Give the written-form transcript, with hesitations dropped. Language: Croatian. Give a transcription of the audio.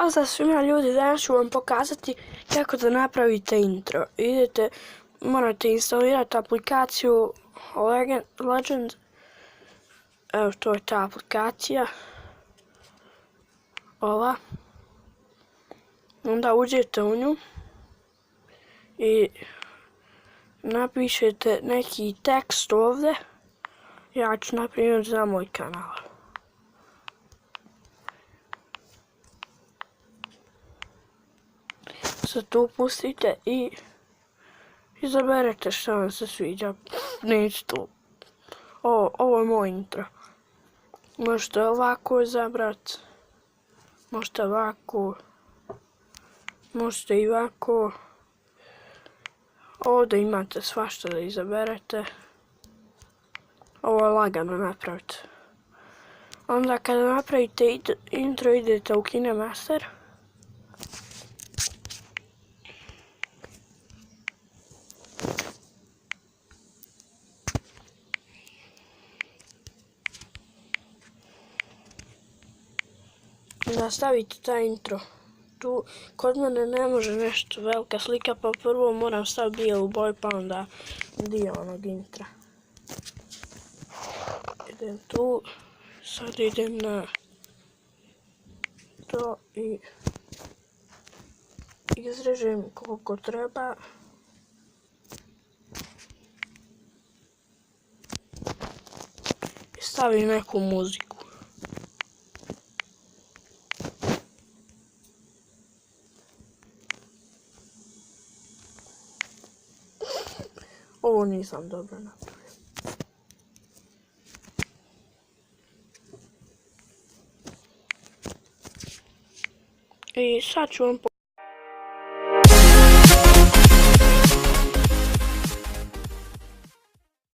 Pozdrav svima ljudi, danas ću vam pokazati kako da napravite intro. Morate instalirati aplikaciju Legend. Evo, to je ta aplikacija. Ova. Onda uđete u nju i napišete neki tekst ovdje. Ja ću na primjer za moj kanal. Sad to pustite i izaberete što vam se sviđa. Neću to. Ovo je moj intro. Možete ovako izabrati. Možete ovako. Možete i ovako. Ovdje imate svašta da izaberete. Ovo je lagano napraviti. Onda kada napravite intro idete u KineMaster. Da stavite taj intro. Tu kod mene ne može nešto velika slika, pa prvo moram staviti bijelu boju, pa onda dio onog intra. Idem tu, sad idem na to i izrežem koliko treba. I stavim neku muziku. Ovo nisam dobro napravio. I sad ću vam